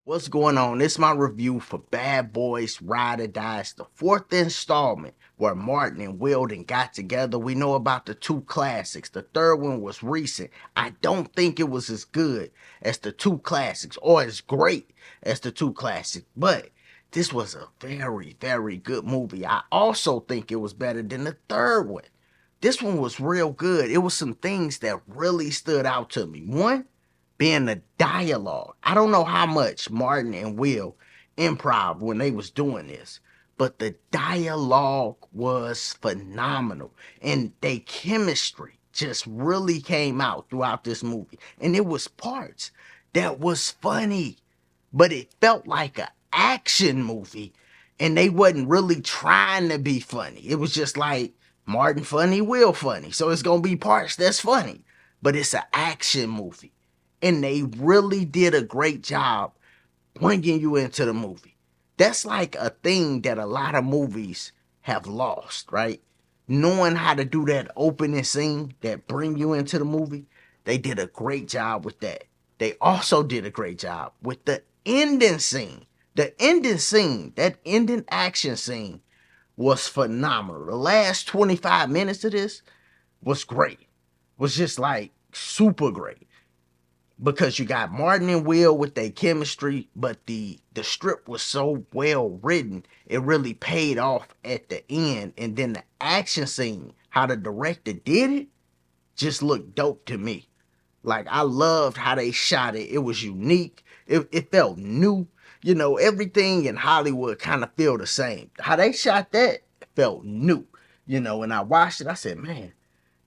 What's going on? This is my review for Bad Boys Ride or Die. It's the fourth installment where Martin and Wilden got together. We know about the two classics. The third one was recent. I don't think it was as good as the two classics or as great as the two classics, but this was a very, very good movie. I also think it was better than the third one. This one was real good. It was some things that really stood out to me. One, being the dialogue. I don't know how much Martin and Will improv when they was doing this, but the dialogue was phenomenal. And they chemistry just really came out throughout this movie. And it was parts that was funny, but it felt like an action movie. And they wasn't really trying to be funny. It was just like Martin funny, Will funny. So it's gonna be parts that's funny. But it's an action movie, and they really did a great job bringing you into the movie. That's like a thing that a lot of movies have lost, right? Knowing how to do that opening scene that bring you into the movie, they did a great job with that. They also did a great job with the ending scene. The ending scene, that ending action scene was phenomenal. The last 25 minutes of this was great. Was just like super great, because you got Martin and Will with their chemistry, but the script was so well written, it really paid off at the end. And then the action scene, how the director did it, just looked dope to me. Like, I loved how they shot it. It was unique. It felt new. You know, everything in Hollywood kind of feel the same. How they shot that felt new. You know, and I watched it, I said, man,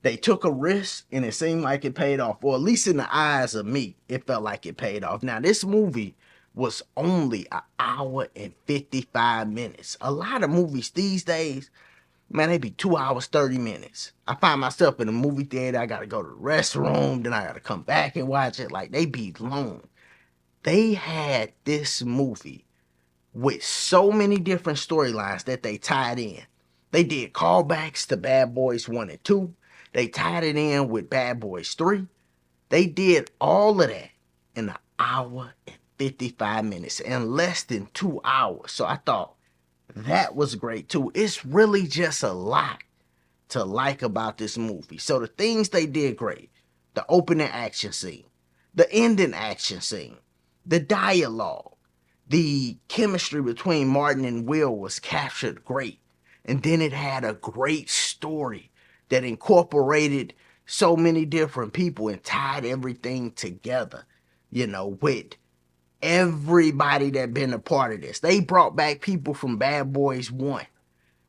they took a risk and it seemed like it paid off. Or at least in the eyes of me, it felt like it paid off. Now, this movie was only an hour and 55 minutes. A lot of movies these days, man, they be 2 hours, 30 minutes. I find myself in a movie theater, I gotta go to the restroom, then I gotta come back and watch it. Like, they be long. They had this movie with so many different storylines that they tied in. They did callbacks to Bad Boys 1 and 2. They tied it in with Bad Boys 3. They did all of that in an hour and 55 minutes, in less than 2 hours. So I thought that was great too. It's really just a lot to like about this movie. So the things they did great: the opening action scene, the ending action scene, the dialogue, the chemistry between Martin and Will was captured great. And then it had a great story that incorporated so many different people and tied everything together, you know, with everybody that been a part of this. They brought back people from Bad Boys 1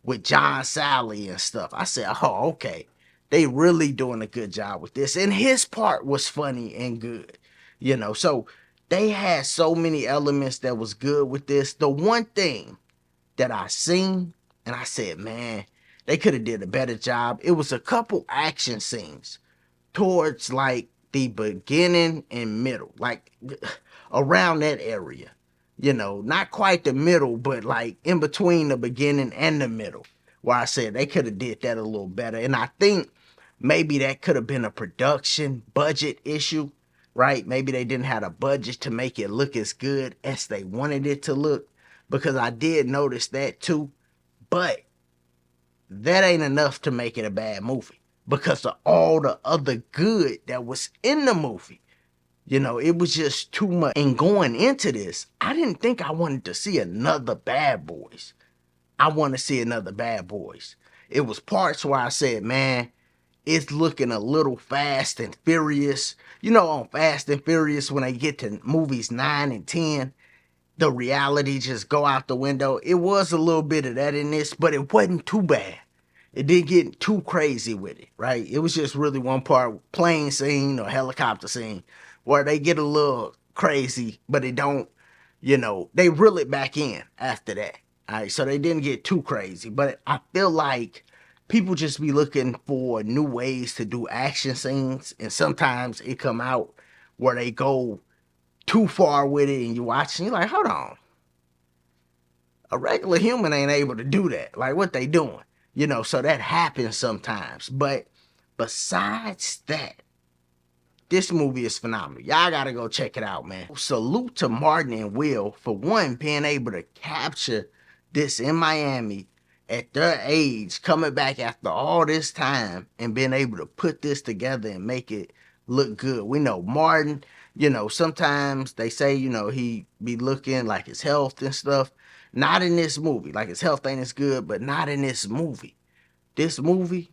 with John Sally and stuff. I said, oh, okay. They really doing a good job with this. And his part was funny and good, you know. So they had so many elements that was good with this. The one thing that I seen and I said, man, they could have did a better job. It was a couple action scenes towards like the beginning and middle, like around that area. You know, not quite the middle, but like in between the beginning and the middle, where I said they could have did that a little better. And I think maybe that could have been a production budget issue, right? Maybe they didn't have a budget to make it look as good as they wanted it to look, because I did notice that too. But that ain't enough to make it a bad movie, because of all the other good that was in the movie. You know, it was just too much. And going into this, I didn't think I wanted to see another Bad Boys. I want to see another Bad Boys. It was parts where I said, man, it's looking a little Fast and Furious. You know, on Fast and Furious, when they get to movies 9 and 10, the reality just go out the window. It was a little bit of that in this, but it wasn't too bad. It didn't get too crazy with it, right? It was just really one part, plane scene or helicopter scene, where they get a little crazy, but it don't, you know, they reel it back in after that. All right, so they didn't get too crazy, but I feel like people just be looking for new ways to do action scenes, and sometimes it come out where they go too far with it, and you watch and you're like, hold on, a regular human ain't able to do that. Like, what they doing? You know, so that happens sometimes. But besides that, This movie is phenomenal. Y'all gotta go check it out, man. Salute to Martin and Will for one, being able to capture this in Miami at their age, coming back after all this time and being able to put this together and make it look good. We know Martin, sometimes they say, he be looking like his health and stuff. Not in this movie. Like his health ain't as good, but not in this movie. This movie,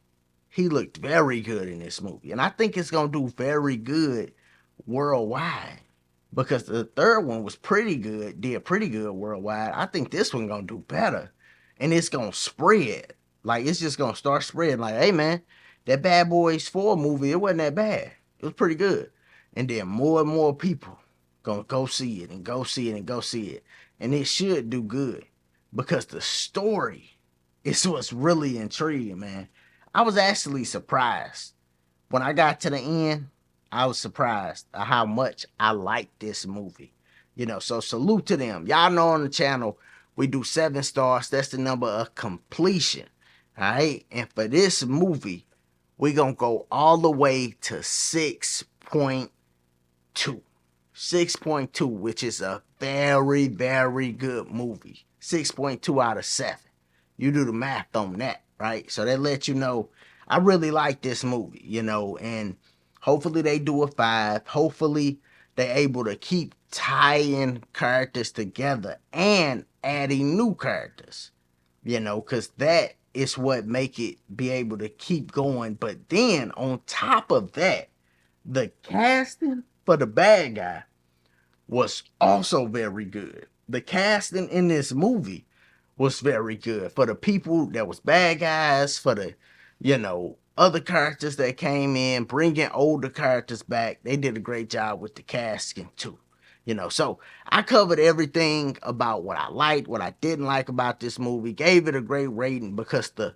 he looked very good in this movie. And I think it's going to do very good worldwide because the third one was pretty good, did pretty good worldwide. I think this one going to do better and it's going to spread. Like, it's just going to start spreading. Like, hey, man, that Bad Boys 4 movie, it wasn't that bad. It was pretty good. And then more and more people going to go see it and go see it and go see it. And it should do good because the story is what's really intriguing, man. I was actually surprised. When I got to the end, I was surprised at how much I liked this movie. So salute to them. Y'all know on the channel, we do 7 stars. That's the number of completion. All right. And for this movie, we're going to go all the way to 6.2. 6.2, which is a very, very good movie. 6.2 out of 7. You do the math on that, right? So that lets you know I really like this movie, and hopefully they do a 5. Hopefully they're able to keep tying characters together and adding new characters, because that is what make it be able to keep going. But then on top of that, the casting for the bad guy was also very good. The casting in this movie was very good for the people that was bad guys, for the, other characters that came in, bringing older characters back. They did a great job with the casting too. So I covered everything about what I liked, what I didn't like about this movie, gave it a great rating because the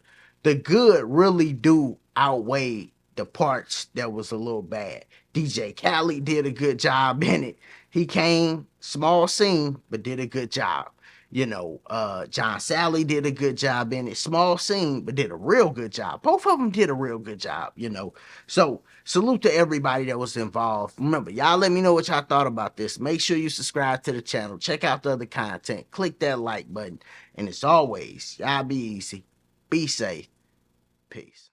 good really do outweigh the parts that was a little bad. DJ Khaled did a good job in it. He came, small scene, but did a good job. John Sally did a good job in it. Small scene, but did a real good job. Both of them did a real good job, So salute to everybody that was involved. Remember, y'all let me know what y'all thought about this. Make sure you subscribe to the channel. Check out the other content. Click that like button. And as always, y'all be easy. Be safe. Peace.